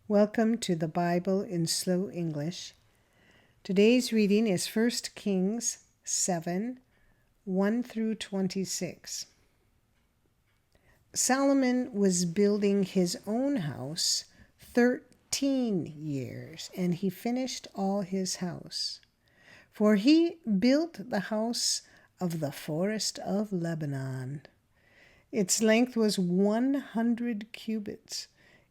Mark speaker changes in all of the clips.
Speaker 1: Welcome to the Bible in Slow English. Today's reading is 1 Kings 7, 1 through 26. Solomon was building his own house 13 years, and he finished all his house. For he built the house of the forest of Lebanon. Its length was 100 cubits,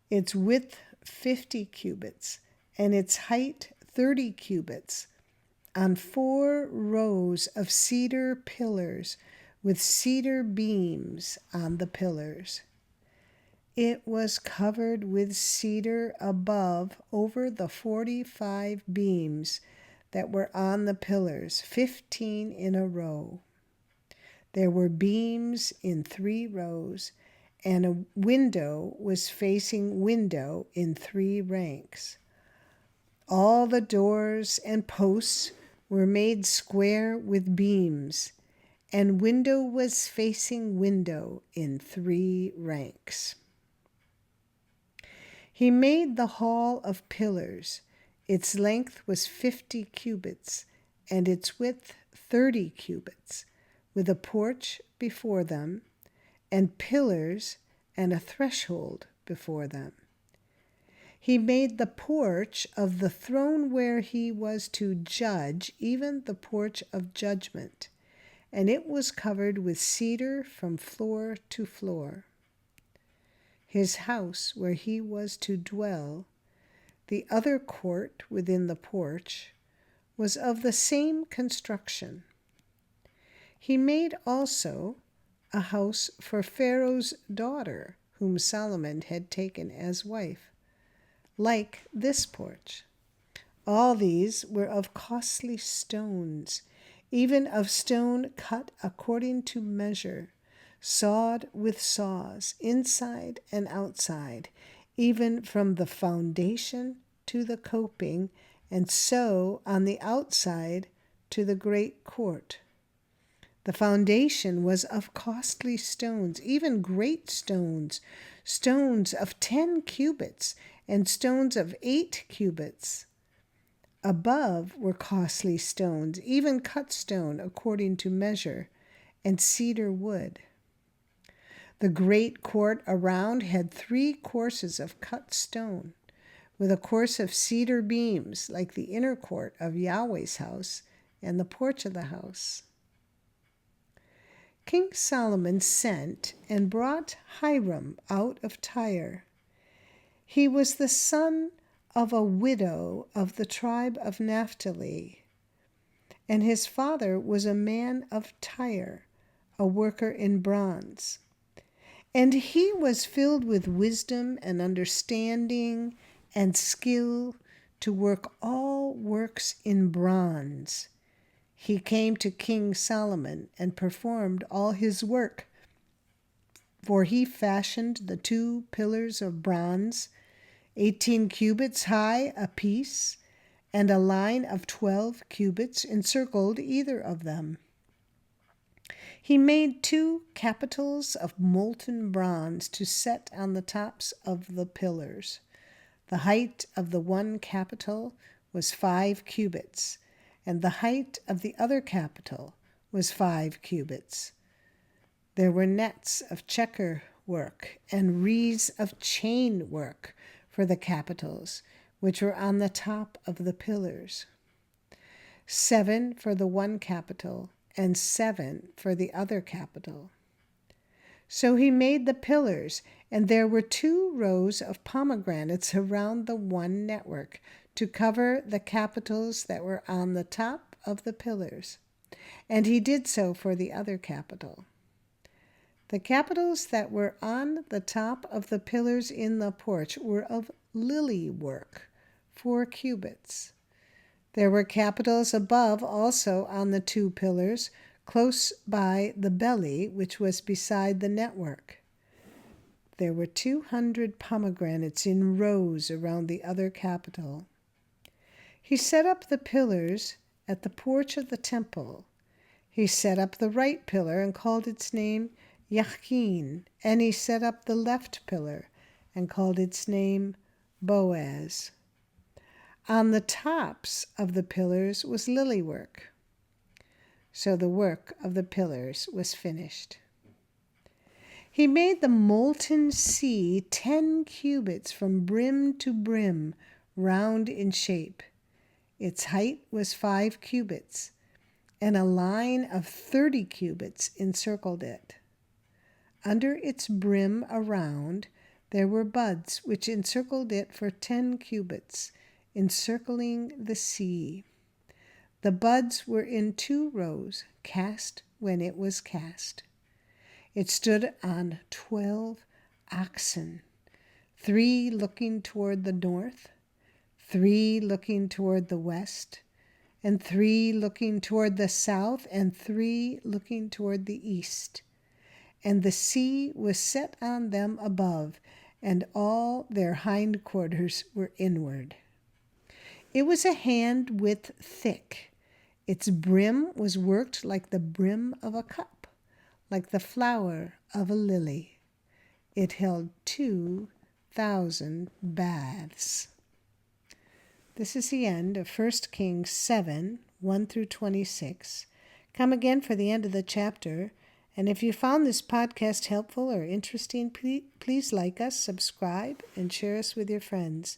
Speaker 1: its width 50 cubits, and its height 30 cubits, on 4 rows of cedar pillars with cedar beams on the pillars. It was covered with cedar above over the 45 beams that were on the pillars, 15 in a row. There were beams in 3 rows, and a window was facing window in 3 ranks. All the doors and posts were made square with beams, and window was facing window in 3 ranks. He made the hall of pillars. Its length was 50 cubits, and its width 30 cubits, with a porch before them, and pillars and a threshold before them. He made the porch of the throne where he was to judge, even the porch of judgment, and it was covered with cedar from floor to floor. His house where he was to dwell, the other court within the porch, was of the same construction. He made also a house for Pharaoh's daughter, whom Solomon had taken as wife, like this porch. All these were of costly stones, even of stone cut according to measure, sawed with saws, inside and outside, even from the foundation to the coping, and so on the outside to the great court. The foundation was of costly stones, even great stones, stones of 10 cubits and stones of 8 cubits. Above were costly stones, even cut stone according to measure, and cedar wood. The great court around had 3 courses of cut stone, with a course of cedar beams, like the inner court of Yahweh's house and the porch of the house. King Solomon sent and brought Hiram out of Tyre. He was the son of a widow of the tribe of Naphtali, and his father was a man of Tyre, a worker in bronze. And he was filled with wisdom and understanding and skill to work all works in bronze. He came to King Solomon and performed all his work, for he fashioned the 2 pillars of bronze, 18 cubits high apiece, and a line of 12 cubits encircled either of them. He made 2 capitals of molten bronze to set on the tops of the pillars. The height of the one capital was 5 cubits, and the height of the other capital was 5 cubits. There were nets of checker work and wreaths of chain work for the capitals, which were on the top of the pillars. 7 for the one capital, and 7 for the other capital. So he made the pillars, and there were 2 rows of pomegranates around the one network, to cover the capitals that were on the top of the pillars, and he did so for the other capital. The capitals that were on the top of the pillars in the porch were of lily work, 4 cubits. There were capitals above also on the 2 pillars, close by the belly, which was beside the network. There were 200 pomegranates in rows around the other capital. He set up the pillars at the porch of the temple. He set up the right pillar and called its name Yachin, and he set up the left pillar and called its name Boaz. On the tops of the pillars was lily work. So the work of the pillars was finished. He made the molten sea 10 cubits from brim to brim, round in shape. Its height was 5 cubits, and a line of 30 cubits encircled it. Under its brim around there were buds which encircled it for 10 cubits, encircling the sea. The buds were in 2 rows, cast when it was cast. It stood on 12 oxen, 3 looking toward the north, 3 looking toward the west, and 3 looking toward the south, and 3 looking toward the east. And the sea was set on them above, and all their hind quarters were inward. It was a hand-width thick. Its brim was worked like the brim of a cup, like the flower of a lily. It held 2,000 baths. This is the end of 1 Kings 7, 1 through 26. Come again for the end of the chapter. And if you found this podcast helpful or interesting, please like us, subscribe, and share us with your friends.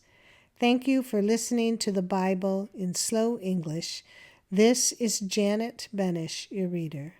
Speaker 1: Thank you for listening to the Bible in slow English. This is Janet Benish, your reader.